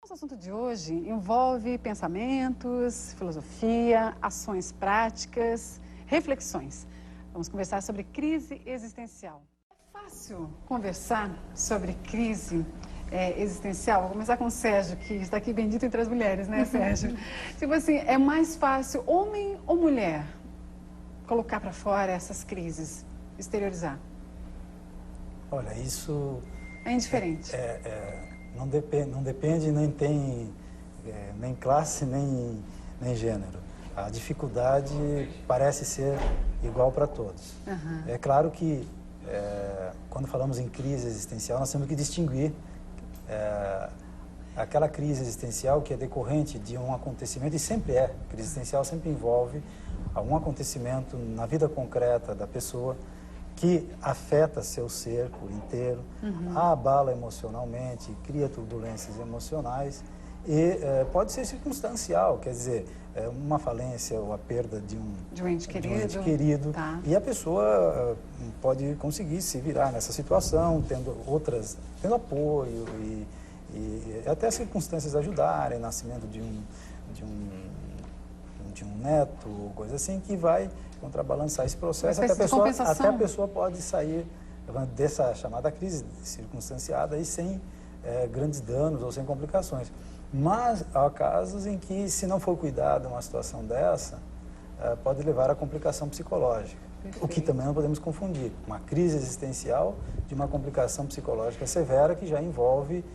Nosso assunto de hoje envolve pensamentos, filosofia, ações práticas, reflexões. Vamos conversar sobre crise existencial. É fácil conversar sobre crise existencial? Vou começar com o Sérgio, que está aqui bendito entre as mulheres, né, Sérgio? Tipo assim, é mais fácil, homem ou mulher, colocar para fora essas crises, exteriorizar? Olha, isso... É indiferente. Não depende, nem tem nem classe, nem gênero. A dificuldade parece ser igual para todos. Uhum. É claro que, quando falamos em crise existencial, nós temos que distinguir aquela crise existencial que é decorrente de um acontecimento, e sempre crise existencial sempre envolve algum acontecimento na vida concreta da pessoa que afeta seu ser por inteiro, a abala emocionalmente, cria turbulências emocionais e pode ser circunstancial, quer dizer, uma falência ou a perda de um ente querido. Tá. E a pessoa pode conseguir se virar nessa situação, tendo apoio e até circunstâncias ajudarem, nascimento de um neto, coisa assim, que vai contrabalançar esse processo, até a pessoa pode sair dessa chamada crise circunstanciada e sem grandes danos ou sem complicações. Mas há casos em que, se não for cuidado uma situação dessa, pode levar a complicação psicológica. Perfeito. O que também não podemos confundir. Uma crise existencial de uma complicação psicológica severa que já envolve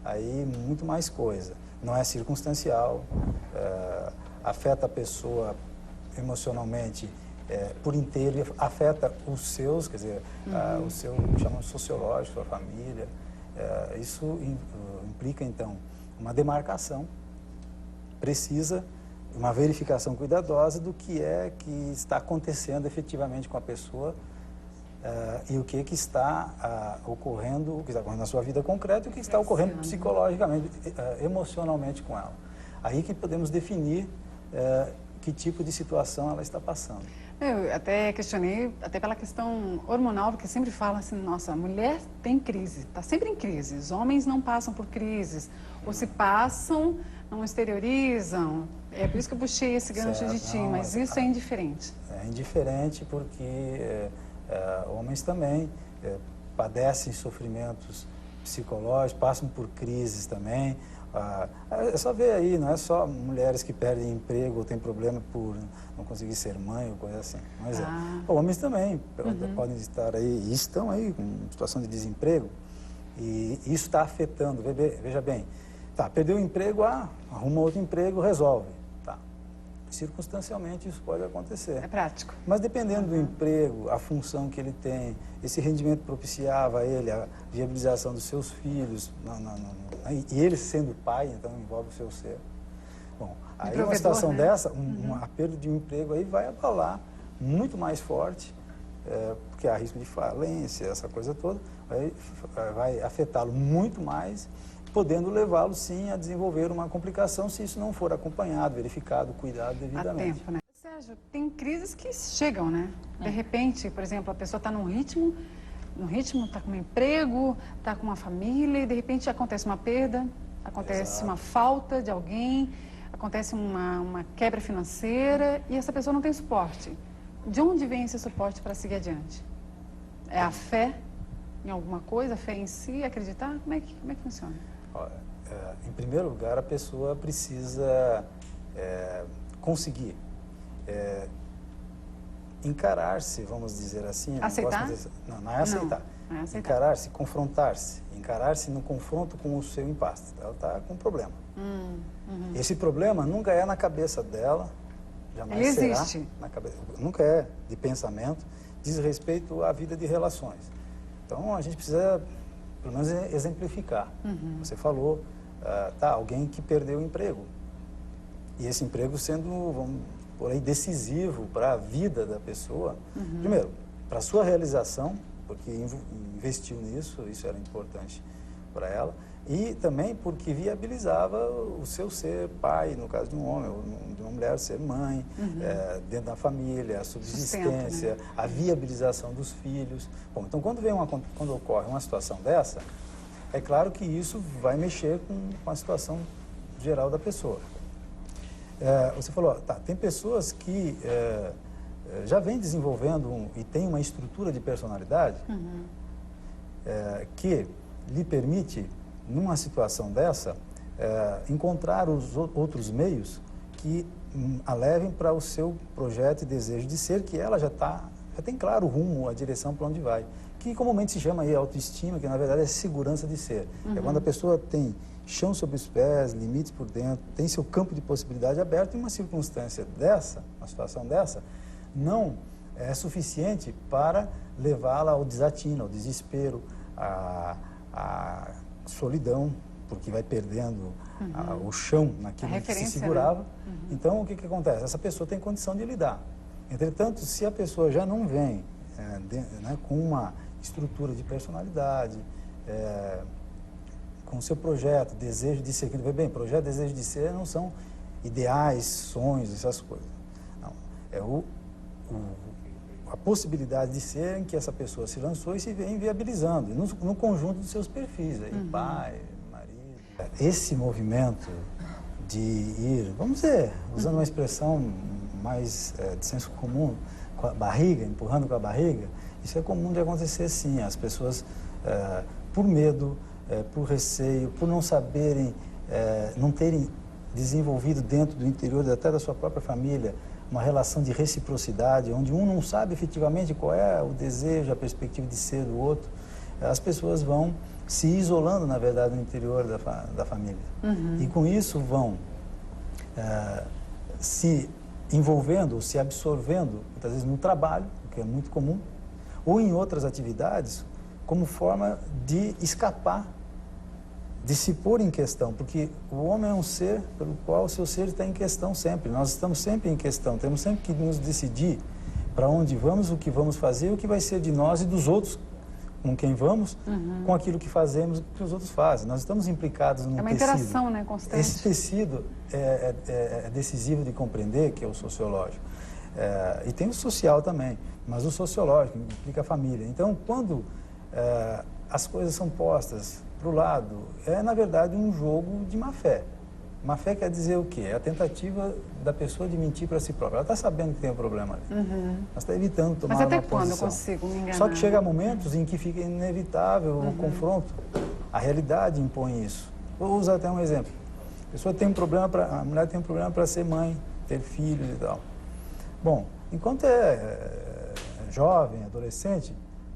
aí muito mais coisa. Não é circunstancial, afeta a pessoa emocionalmente por inteiro, afeta os seus, quer dizer, o seu, chamamos sociológico, a família. Isso implica, então, uma demarcação precisa, uma verificação cuidadosa do que está acontecendo efetivamente com a pessoa e o que está ocorrendo na sua vida concreta e o que está ocorrendo psicologicamente, emocionalmente com ela. Aí que podemos definir que tipo de situação ela está passando. Eu até questionei, até pela questão hormonal, porque sempre falam assim, nossa, a mulher tem crise, está sempre em crise, os homens não passam por crises, ou se passam, não exteriorizam. É por isso que eu puxei esse gancho de ti, mas isso é indiferente. É indiferente porque homens também padecem sofrimentos psicológicos, passam por crises também. É só ver aí, não é só mulheres que perdem emprego ou têm problema por não conseguir ser mãe ou coisa assim. Mas homens também podem estar aí, e estão aí com situação de desemprego, e isso está afetando. Veja bem, perdeu o emprego, arruma outro emprego, resolve. Circunstancialmente isso pode acontecer. É prático. Mas dependendo do emprego, a função que ele tem, esse rendimento propiciava a ele a viabilização dos seus filhos, e ele sendo pai, então envolve o seu ser. Bom, aí uma situação dessa, a perda de um emprego aí vai abalar muito mais forte, porque há risco de falência, essa coisa toda, vai afetá-lo muito mais, podendo levá-lo, sim, a desenvolver uma complicação se isso não for acompanhado, verificado, cuidado devidamente. Há tempo, né? Sérgio, tem crises que chegam, né? De repente, por exemplo, a pessoa está num ritmo, está com um emprego, está com uma família, e de repente acontece uma perda, acontece uma falta de alguém, acontece uma quebra financeira, e essa pessoa não tem suporte. De onde vem esse suporte para seguir adiante? É a fé em alguma coisa, a fé em si, acreditar? Como é que funciona? Em primeiro lugar, a pessoa precisa conseguir encarar-se, vamos dizer assim. Aceitar? Não é aceitar. Não é aceitar. Encarar-se, confrontar-se. Encarar-se no confronto com o seu impasse. Ela está com um problema. Esse problema nunca é na cabeça dela, jamais Ele será existe. na cabeça, nunca é de pensamento, diz respeito à vida de relações. Então, a gente precisa, pelo menos, exemplificar. Você falou, alguém que perdeu o emprego. E esse emprego sendo, vamos por aí, decisivo para a vida da pessoa. Primeiro, para a sua realização, porque investiu nisso, isso era importante para ela. E também porque viabilizava o seu ser pai, no caso de um homem, ou de uma mulher ser mãe, dentro da família, a subsistência, Sustento, né? a viabilização dos filhos. Bom, então quando ocorre uma situação dessa, é claro que isso vai mexer com a situação geral da pessoa. Você falou, tá, tem pessoas que já vêm desenvolvendo e tem uma estrutura de personalidade que lhe permite, numa situação dessa, encontrar os outros meios que a levem para o seu projeto e desejo de ser, que ela já tem claro o rumo, a direção para onde vai. Que comumente se chama aí autoestima, que na verdade é segurança de ser. É quando a pessoa tem chão sob os pés, limites por dentro, tem seu campo de possibilidade aberto, e uma circunstância dessa, uma situação dessa, não é suficiente para levá-la ao desatino, ao desespero, à solidão, porque vai perdendo o chão naquilo que se segurava. Né? Então, o que acontece? Essa pessoa tem condição de lidar. Entretanto, se a pessoa já não vem com uma estrutura de personalidade, com o seu projeto, desejo de ser, bem, projeto, desejo de ser não são ideais, sonhos, essas coisas. Não, é a possibilidade de ser em que essa pessoa se lançou e se vem viabilizando, no conjunto dos seus perfis, aí, pai, marido. Esse movimento de ir, vamos dizer, usando uma expressão mais de senso comum, com a barriga, empurrando com a barriga, isso é comum de acontecer sim. As pessoas, por medo, por receio, por não saberem, não terem desenvolvido dentro do interior até da sua própria família uma relação de reciprocidade, onde um não sabe efetivamente qual é o desejo, a perspectiva de ser do outro, as pessoas vão se isolando, na verdade, no interior da família. E com isso vão se envolvendo, se absorvendo, muitas vezes no trabalho, o que é muito comum, ou em outras atividades, como forma de escapar, de se pôr em questão, porque o homem é um ser pelo qual o seu ser está em questão sempre. Nós estamos sempre em questão, temos sempre que nos decidir para onde vamos, o que vamos fazer, o que vai ser de nós e dos outros com quem vamos, com aquilo que fazemos, o que os outros fazem. Nós estamos implicados num tecido. É uma interação, né, constante. Esse tecido é decisivo de compreender, que é o sociológico. E tem o social também, mas o sociológico implica a família. Então, quando as coisas são postas para o lado, na verdade um jogo de má fé. Má fé quer dizer o quê? É a tentativa da pessoa de mentir para si própria. Ela está sabendo que tem um problema ali. Ela está evitando tomar uma posição. Mas até quando eu consigo me enganar? Só que chega momentos em que fica inevitável o confronto. A realidade impõe isso. Vou usar até um exemplo. A mulher tem um problema para ser mãe, ter filhos e tal. Bom, enquanto é jovem, adolescente,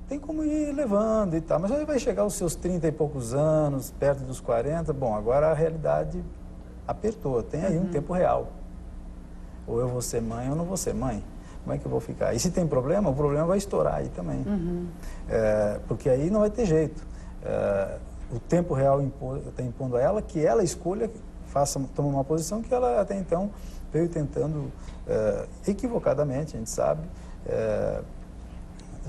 tem como ir levando e tal, mas aí vai chegar aos seus 30 e poucos anos, perto dos 40, bom, agora a realidade apertou, tem aí um tempo real. Ou eu vou ser mãe ou não vou ser mãe. Como é que eu vou ficar? E se tem problema, o problema vai estourar aí também. Porque aí não vai ter jeito. O tempo real está impondo a ela que ela escolha, tome uma posição que ela até então veio tentando, equivocadamente, a gente sabe,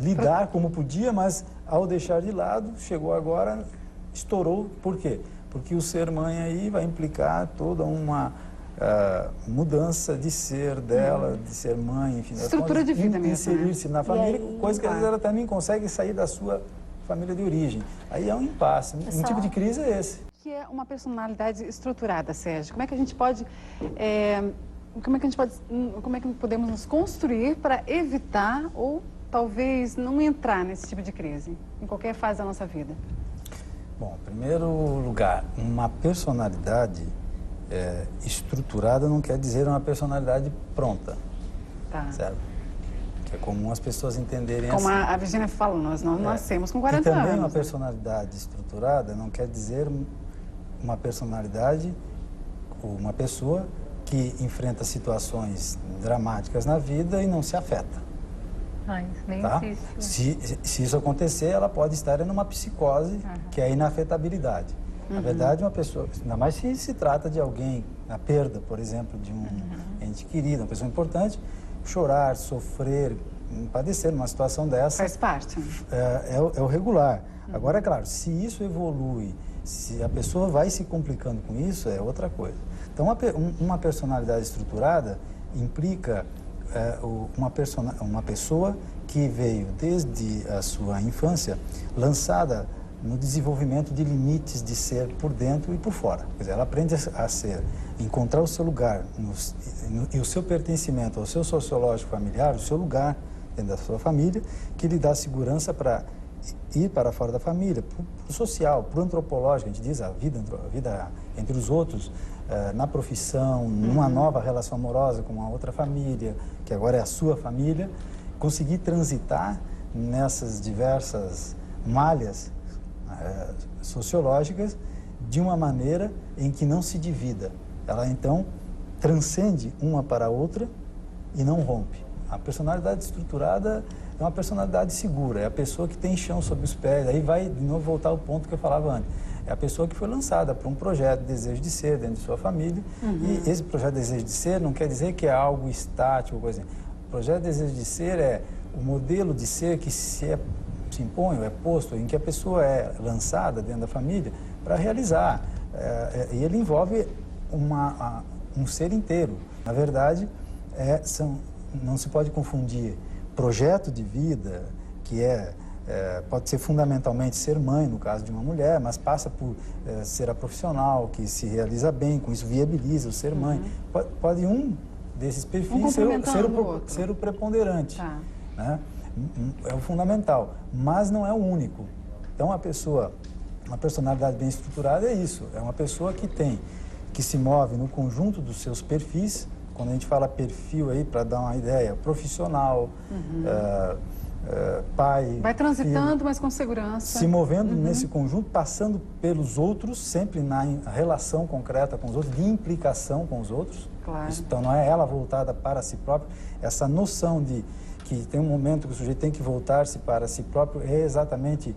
lidar como podia, mas ao deixar de lado, chegou agora, estourou. Por quê? Porque o ser mãe aí vai implicar toda uma mudança de ser dela, de ser mãe, enfim. Estrutura de vida mesmo. Inserir-se na família, coisa que às vezes ela também consegue sair da sua família de origem. Aí é um impasse. Um tipo de crise é esse. O que é uma personalidade estruturada, Sérgio? Como é que a gente pode... como é que podemos nos construir para evitar ou talvez não entrar nesse tipo de crise, em qualquer fase da nossa vida? Bom, em primeiro lugar, uma personalidade estruturada não quer dizer uma personalidade pronta, certo? Que é comum as pessoas entenderem como assim. Como a Virginia fala, nós não nascemos com 40 anos. E também uma personalidade estruturada não quer dizer uma personalidade ou uma pessoa que enfrenta situações dramáticas na vida e não se afeta. Nem existe. Se isso acontecer, ela pode estar em uma psicose, que é a inafetabilidade. Na verdade, uma pessoa, ainda mais se trata de alguém, na perda, por exemplo, de um ente querido, uma pessoa importante, chorar, sofrer, padecer numa situação dessa... Faz parte. É o regular. Agora, é claro, se isso evolui, se a pessoa vai se complicando com isso, é outra coisa. Então, uma personalidade estruturada implica uma pessoa que veio desde a sua infância lançada no desenvolvimento de limites de ser por dentro e por fora. Quer dizer, ela aprende a ser, encontrar o seu lugar e o seu pertencimento ao seu sociológico familiar, o seu lugar dentro da sua família, que lhe dá segurança para ir para fora da família, para o social, para o antropológico, a gente diz, a vida entre os outros, na profissão, numa nova relação amorosa com uma outra família, que agora é a sua família, conseguir transitar nessas diversas malhas sociológicas de uma maneira em que não se divida. Ela, então, transcende uma para a outra e não rompe. A personalidade estruturada é uma personalidade segura, é a pessoa que tem chão sob os pés. Aí vai, de novo, voltar ao ponto que eu falava antes. É a pessoa que foi lançada para um projeto de desejo de ser dentro de sua família. E esse projeto de desejo de ser não quer dizer que é algo estático, coisa assim. O projeto de desejo de ser é o modelo de ser que se impõe ou é posto, em que a pessoa é lançada dentro da família para realizar. E ele envolve um ser inteiro. Na verdade, não se pode confundir projeto de vida, que pode ser fundamentalmente ser mãe, no caso de uma mulher, mas passa por ser a profissional, que se realiza bem, com isso viabiliza o ser mãe. Pode um desses perfis ser o preponderante. Tá. Né? É o fundamental, mas não é o único. Então, uma personalidade bem estruturada é isso, é uma pessoa que se move no conjunto dos seus perfis. Quando a gente fala perfil aí, para dar uma ideia, profissional, pai, vai transitando, filho, mas com segurança. se movendo nesse conjunto, passando pelos outros, sempre na relação concreta com os outros, de implicação com os outros. Claro. Isso, então, não é ela voltada para si própria, essa noção de que tem um momento que o sujeito tem que voltar-se para si próprio, é exatamente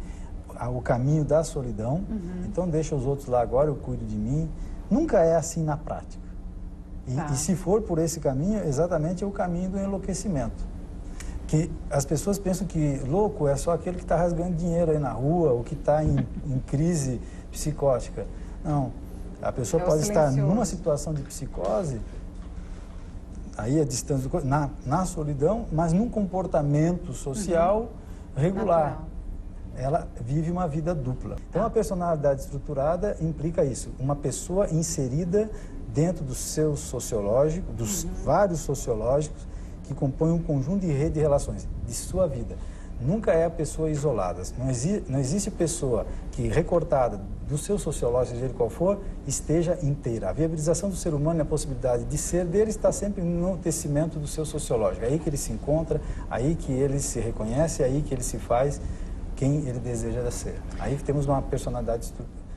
o caminho da solidão. Então, deixa os outros lá agora, eu cuido de mim. Nunca é assim na prática. E se for por esse caminho, exatamente é o caminho do enlouquecimento. Que as pessoas pensam que louco é só aquele que está rasgando dinheiro aí na rua, ou que está em crise psicótica. Não, a pessoa pode estar numa situação de psicose, aí a distância na solidão, mas num comportamento social regular. Natural. Ela vive uma vida dupla. Então, a personalidade estruturada implica isso, uma pessoa inserida dentro do seu sociológico, dos vários sociológicos que compõem um conjunto de rede de relações de sua vida. Nunca é a pessoa isolada. Não existe pessoa que, recortada do seu sociológico, seja ele qual for, esteja inteira. A viabilização do ser humano e a possibilidade de ser dele está sempre no tecimento do seu sociológico. É aí que ele se encontra, aí que ele se reconhece, é aí que ele se faz quem ele deseja ser. Aí que temos uma personalidade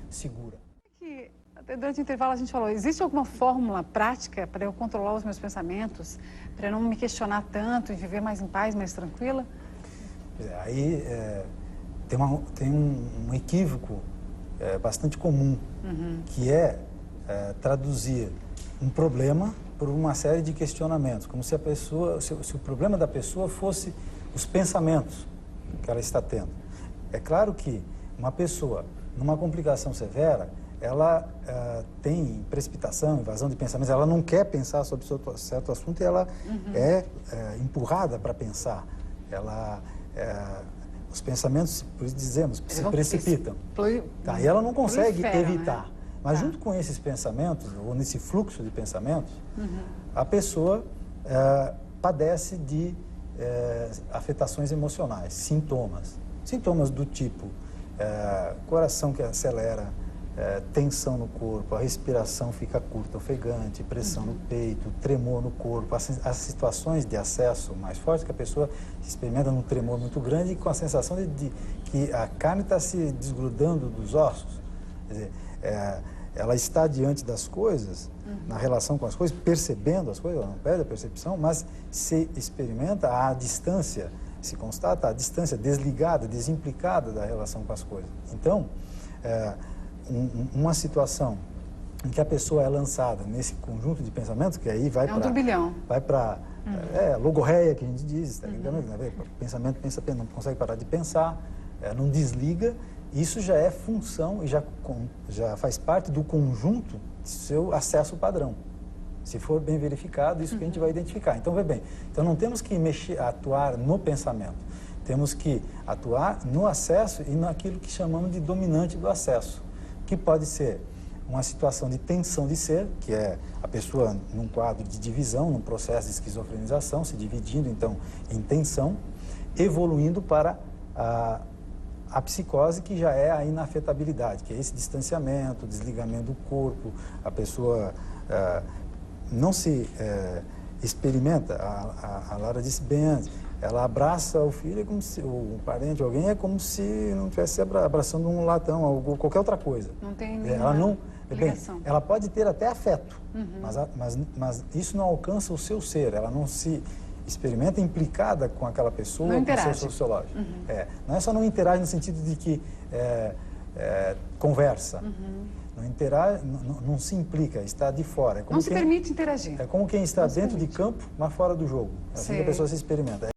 segura. Durante o intervalo a gente falou, existe alguma fórmula prática para eu controlar os meus pensamentos, para eu não me questionar tanto e viver mais em paz, mais tranquila? Aí tem um equívoco bastante comum, que é traduzir um problema por uma série de questionamentos, como se se o problema da pessoa fosse os pensamentos que ela está tendo. É claro que uma pessoa, numa complicação severa, ela tem precipitação, invasão de pensamentos, ela não quer pensar sobre certo assunto e ela é empurrada para pensar. Os pensamentos, por isso dizemos, se precipitam. E ela não consegue evitar. Né? Mas junto com esses pensamentos, ou nesse fluxo de pensamentos, a pessoa padece de afetações emocionais, sintomas. Sintomas do tipo coração que acelera, tensão no corpo, a respiração fica curta, ofegante, pressão no peito, tremor no corpo, as situações de acesso mais fortes que a pessoa experimenta num tremor muito grande e com a sensação de que a carne está se desgrudando dos ossos. Quer dizer, ela está diante das coisas, na relação com as coisas, percebendo as coisas, ela não perde a percepção, mas se experimenta à distância, se constata a distância desligada, desimplicada da relação com as coisas. Então, uma situação em que a pessoa é lançada nesse conjunto de pensamentos, que aí vai para... turbilhão. Vai para logorreia, que a gente diz, tá ligado? Pensamento, pensa, não consegue parar de pensar, não desliga. Isso já é função e já faz parte do conjunto do seu acesso padrão. Se for bem verificado, isso que a gente vai identificar. Então, vê bem, então não temos que atuar no pensamento. temos que atuar no acesso e naquilo que chamamos de dominante do acesso, que pode ser uma situação de tensão de ser, que é a pessoa num quadro de divisão, num processo de esquizofrenização, se dividindo, então, em tensão, evoluindo para a psicose, que já é a inafetabilidade, que é esse distanciamento, desligamento do corpo, a pessoa não se experimenta, a Lara disse bem antes, ela abraça o filho, como se, o parente, alguém, é como se não estivesse abraçando um latão, ou qualquer outra coisa. Não tem nenhuma ligação. Ela pode ter até afeto, mas isso não alcança o seu ser, ela não se experimenta implicada com aquela pessoa, com o seu sociológico. Não é só não interage no sentido de que conversa, não interage, não se implica, está de fora. É como não se permite interagir. É como quem está dentro de campo, mas fora do jogo. É assim que a pessoa se experimenta.